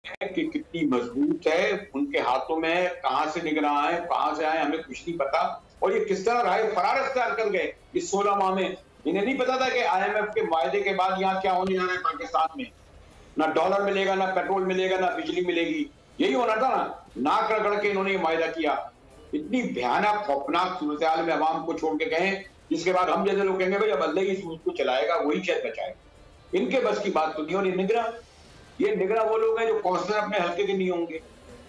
है कि कितनी मजबूत है, उनके हाथों में है, कहाँ से निगरान आए, कहाँ से आए, हमें कुछ नहीं पता। और ये किस तरह राह फरार अख्तियार कर गए इस 16 माह में। इन्हें नहीं पता था कि आईएमएफ के वायदे के बाद यहाँ क्या होने जा रहा है पाकिस्तान में। ना डॉलर मिलेगा, ना पेट्रोल मिलेगा, ना बिजली मिलेगी। यही होना था ना। नाक रगड़ के इन्होंने ये वायदा किया। इतनी भयानक खौफनाक सूरत में अवाम को छोड़ के गए, जिसके बाद हम जैसे लोग कहेंगे भाई अब अल्लाह ही इस मुल्क को चलाएगा, वही शायद बचाएगा। इनके बस की बात तो नहीं। और ये निगरां वो लोग हैं जो काउंसलर अपने हल्के के नहीं होंगे।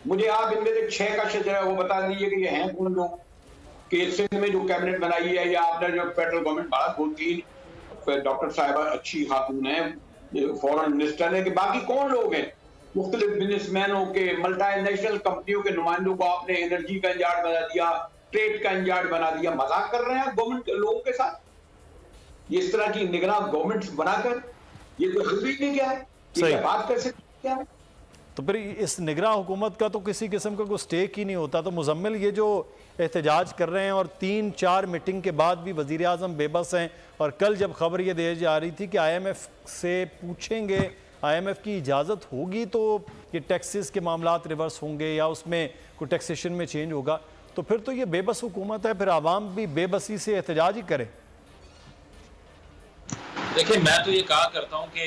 मुझे आप इनमें से 6 का शजरा वो बता दीजिए कि ये हैं कौन लोग, कि सिंध में जो कैबिनेट बनाई है, या आपने जो फेडरल गवर्नमेंट भारत बोलती है, डॉक्टर साहिबा अच्छी खातून है, फॉरेन मिनिस्टर है, कि बाकी कौन लोग हैं। मुख्तलिफ बिजनेसमैनों के, मल्टीनेशनल कंपनियों के नुमाइंदों को आपने एनर्जी का इंचार्ज बना दिया, ट्रेड का इंचार्ज बना दिया। मजाक कर रहे हैं गवर्नमेंट के लोगों के साथ। ये इस तरह की निगरान गवर्नमेंट बनाकर ये कोई हल भी नहीं क्या है, ये क्या बात कर सकते क्या है? तो फिर इस निगरान हुकूमत का तो किसी किस्म का कोई स्टेक ही नहीं होता। तो मुजम्मिल ये जो एहतजाज कर रहे हैं और 3-4 मीटिंग के बाद भी वज़ीर आज़म बेबस हैं, और कल जब खबर ये दी जा रही थी कि IMF से पूछेंगे, IMF की इजाज़त होगी तो ये टैक्सेस के मामलात रिवर्स होंगे या उसमें कोई टैक्सेशन में चेंज होगा, तो फिर तो ये बेबस हुकूमत है, फिर आवाम भी बेबसी से एहतजाज ही करे। देखिए, मैं तो ये कहा करता हूँ कि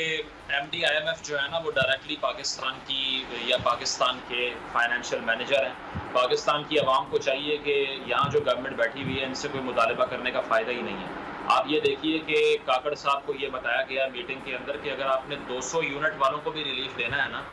MD IMF जो है ना, वो डायरेक्टली पाकिस्तान की या पाकिस्तान के फाइनेंशियल मैनेजर हैं। पाकिस्तान की आवाम को चाहिए कि यहाँ जो गवर्नमेंट बैठी हुई है इनसे कोई मुतालबा करने का फ़ायदा ही नहीं है। आप ये देखिए कि काकड़ साहब को ये बताया गया मीटिंग के अंदर कि अगर आपने 200 यूनिट वालों को भी रिलीफ देना है ना,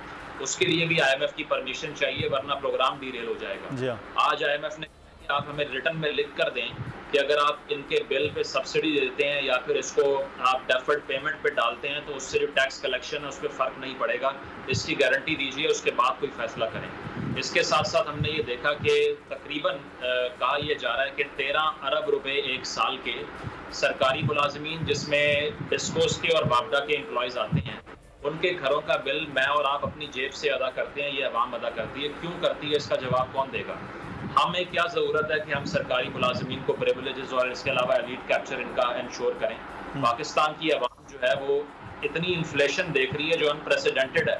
उसके लिए भी IMF की परमिशन चाहिए, वरना प्रोग्राम डीरेल हो जाएगा। आज IMF ने आप हमें रिटर्न में लिख कर दें कि अगर आप इनके बिल पे सब्सिडी देते हैं या फिर इसको आप डेफर्ड पेमेंट पे डालते हैं तो उससे जो टैक्स कलेक्शन है उस पर फ़र्क नहीं पड़ेगा, इसकी गारंटी दीजिए, उसके बाद कोई फैसला करें। इसके साथ साथ हमने ये देखा कि तकरीबन कहा यह जा रहा है कि 13 अरब रुपए एक साल के सरकारी मुलाजमीन, जिसमें डिस्कोस के और बापडा के एम्प्लॉयज़ आते हैं, उनके घरों का बिल मैं और आप अपनी जेब से अदा करते हैं, ये अवाम अदा करती है। क्यों करती है, इसका जवाब कौन देगा? हमें क्या ज़रूरत है कि हम सरकारी मुलाजमीन को प्रिविलेजेस और इसके अलावा एलीट कैप्चर इनका इंश्योर करें? पाकिस्तान की आवाम जो है वो इतनी इन्फ्लेशन देख रही है जो अनप्रेसिडेंटेड है,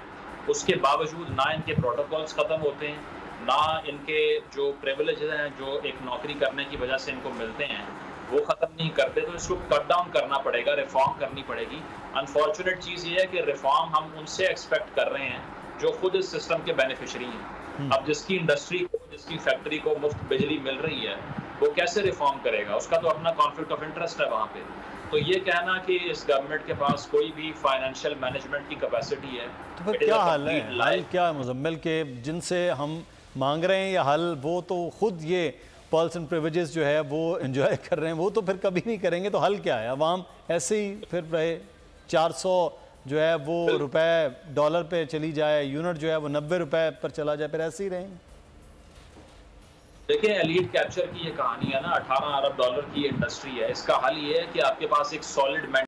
उसके बावजूद ना इनके प्रोटोकॉल्स ख़त्म होते हैं, ना इनके जो प्रिविलेजेस हैं जो एक नौकरी करने की वजह से इनको मिलते हैं वो ख़त्म नहीं करते। तो इसको कट डाउन करना पड़ेगा, रिफॉर्म करनी पड़ेगी। अनफॉर्चुनेट चीज़ ये है कि रिफॉर्म हम उनसे एक्सपेक्ट कर रहे हैं जो खुद इस सिस्टम के बेनिफिशरी हैं। अब जिसकी इंडस्ट्री को, जिसकी फैक्ट्री को मुफ्त बिजली मिल रही है, वो कैसे रिफॉर्म करेगा? उसका तो अपना कॉन्फ्लिक्ट ऑफ इंटरेस्ट है वहाँ पे। तो ये कहना कि इस गवर्नमेंट के पास कोई भी फाइनेंशियल मैनेजमेंट की कैपेसिटी है, तो फिर क्या हल है? हल क्या है मुजम्मिल के जिनसे हम मांग रहे हैं या हल, वो तो खुद ये पर्ल्स एंड प्रिविलेजेस जो है वो एंजॉय कर रहे हैं, वो तो फिर कभी नहीं करेंगे। तो हल क्या है? अवाम ऐसे ही फिर रहे, 400 जो है वो रुपए डॉलर पे चली जाए, यूनिट जो है वो 90 रुपए पर चला जाए, फिर ऐसे ही रहेंगे। देखिए, एलीट कैप्चर की ये कहानी है ना, 18 अरब डॉलर की इंडस्ट्री है। इसका हल ये है कि आपके पास एक सॉलिड